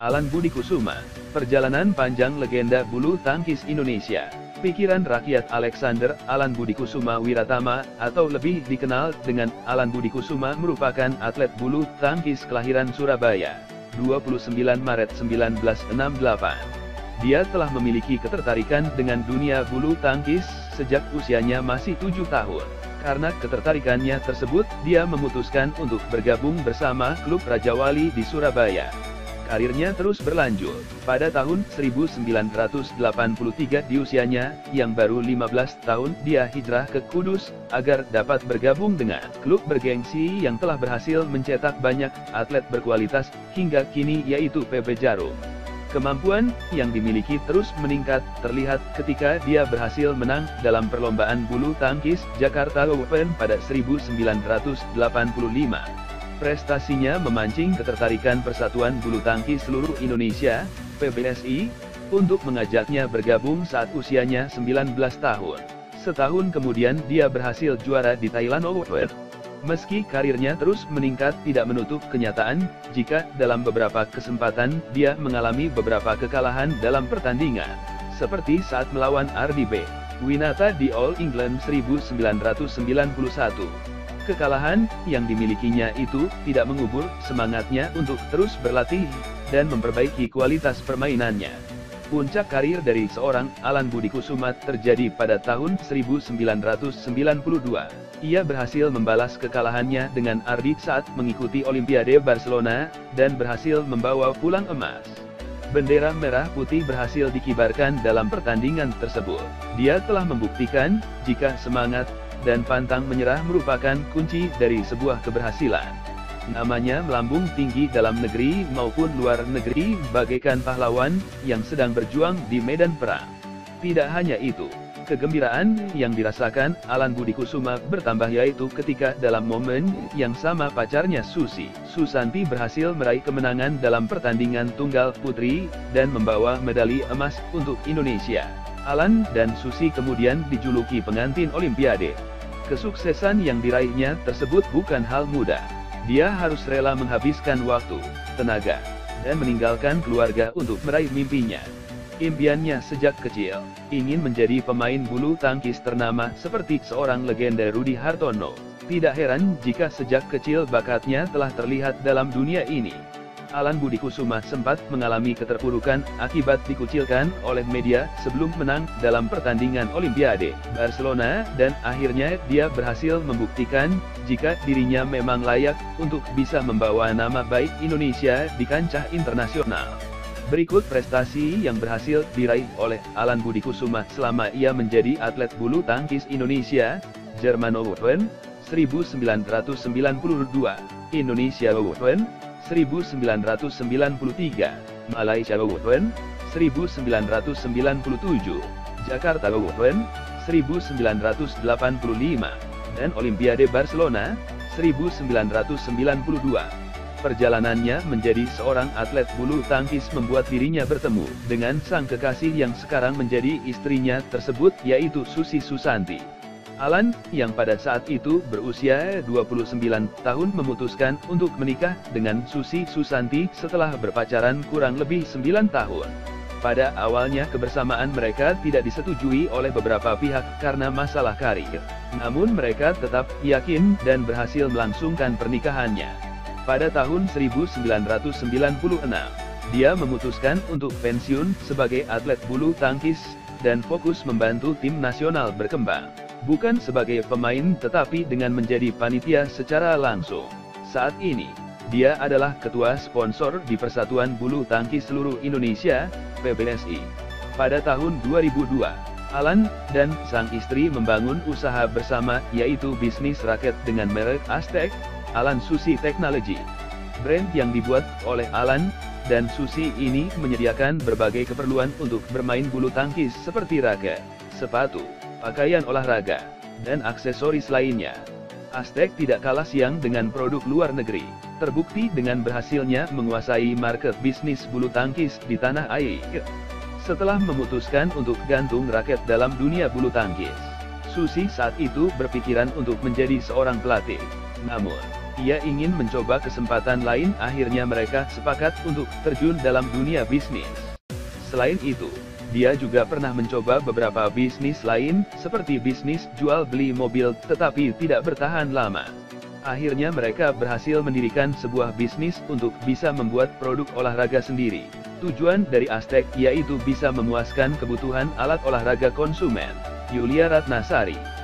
Alan Budi Kusuma, perjalanan panjang legenda bulu tangkis Indonesia. Pikiran rakyat Alexander Alan Budi Kusuma Wiratama, atau lebih dikenal dengan Alan Budi Kusuma, merupakan atlet bulu tangkis kelahiran Surabaya, 29 Maret 1968. Dia telah memiliki ketertarikan dengan dunia bulu tangkis sejak usianya masih 7 tahun. Karena ketertarikannya tersebut, dia memutuskan untuk bergabung bersama klub Raja Wali di Surabaya. Karirnya terus berlanjut. Pada tahun 1983 di usianya yang baru 15 tahun, dia hijrah ke Kudus agar dapat bergabung dengan klub bergengsi yang telah berhasil mencetak banyak atlet berkualitas hingga kini, yaitu PB Jarum. Kemampuan yang dimiliki terus meningkat terlihat ketika dia berhasil menang dalam perlombaan bulu tangkis Jakarta Open pada 1985. Prestasinya memancing ketertarikan Persatuan Bulu Tangkis Seluruh Indonesia, PBSI, untuk mengajaknya bergabung saat usianya 19 tahun. Setahun kemudian dia berhasil juara di Thailand Open. Meski karirnya terus meningkat, tidak menutup kenyataan jika dalam beberapa kesempatan dia mengalami beberapa kekalahan dalam pertandingan, seperti saat melawan RDB Winata di All England 1991. Kekalahan yang dimilikinya itu tidak mengubur semangatnya untuk terus berlatih dan memperbaiki kualitas permainannya. Puncak karir dari seorang Alan Budi Kusuma terjadi pada tahun 1992. Ia berhasil membalas kekalahannya dengan Ardi saat mengikuti Olimpiade Barcelona, dan berhasil membawa pulang emas. Bendera merah putih berhasil dikibarkan dalam pertandingan tersebut. Dia telah membuktikan jika semangat dan pantang menyerah merupakan kunci dari sebuah keberhasilan. Namanya melambung tinggi dalam negeri maupun luar negeri bagaikan pahlawan yang sedang berjuang di medan perang. Tidak hanya itu, kegembiraan yang dirasakan Alan Budi Kusuma bertambah, yaitu ketika dalam momen yang sama pacarnya Susi Susanti berhasil meraih kemenangan dalam pertandingan tunggal putri dan membawa medali emas untuk Indonesia. Alan dan Susi kemudian dijuluki pengantin Olimpiade. Kesuksesan yang diraihnya tersebut bukan hal mudah. Dia harus rela menghabiskan waktu, tenaga, dan meninggalkan keluarga untuk meraih mimpinya. Impiannya sejak kecil ingin menjadi pemain bulu tangkis ternama seperti seorang legenda Rudy Hartono. Tidak heran jika sejak kecil bakatnya telah terlihat dalam dunia ini. Alan Budi Kusuma sempat mengalami keterpurukan akibat dikucilkan oleh media sebelum menang dalam pertandingan Olimpiade Barcelona, dan akhirnya dia berhasil membuktikan jika dirinya memang layak untuk bisa membawa nama baik Indonesia di kancah internasional. Berikut prestasi yang berhasil diraih oleh Alan Budi Kusuma selama ia menjadi atlet bulu tangkis Indonesia: Jerman Open 1992, Indonesia Open 1993, Malaysia Open 1997, Jakarta Open 1985, dan Olimpiade Barcelona 1992. Perjalanannya menjadi seorang atlet bulu tangkis membuat dirinya bertemu dengan sang kekasih yang sekarang menjadi istrinya tersebut, yaitu Susi Susanti. Alan, yang pada saat itu berusia 29 tahun, memutuskan untuk menikah dengan Susi Susanti setelah berpacaran kurang lebih 9 tahun. Pada awalnya kebersamaan mereka tidak disetujui oleh beberapa pihak karena masalah karir. Namun mereka tetap yakin dan berhasil melangsungkan pernikahannya. Pada tahun 1996, dia memutuskan untuk pensiun sebagai atlet bulu tangkis dan fokus membantu tim nasional berkembang. Bukan sebagai pemain tetapi dengan menjadi panitia secara langsung. Saat ini, dia adalah ketua sponsor di Persatuan Bulu Tangkis Seluruh Indonesia, PBSI. Pada tahun 2002, Alan dan sang istri membangun usaha bersama, yaitu bisnis raket dengan merek Aztec, Alan Susi Technology. Brand yang dibuat oleh Alan dan Susi ini menyediakan berbagai keperluan untuk bermain bulu tangkis seperti raket, sepatu, pakaian olahraga, dan aksesoris lainnya. Aztec tidak kalah siang dengan produk luar negeri, terbukti dengan berhasilnya menguasai market bisnis bulu tangkis di tanah air. Setelah memutuskan untuk gantung raket dalam dunia bulu tangkis, Susi saat itu berpikiran untuk menjadi seorang pelatih. Namun, Ia ingin mencoba kesempatan lain, akhirnya mereka sepakat untuk terjun dalam dunia bisnis. Selain itu, dia juga pernah mencoba beberapa bisnis lain, seperti bisnis jual beli mobil, tetapi tidak bertahan lama. Akhirnya mereka berhasil mendirikan sebuah bisnis untuk bisa membuat produk olahraga sendiri. Tujuan dari Aztec yaitu bisa memuaskan kebutuhan alat olahraga konsumen. Yulia Ratnasari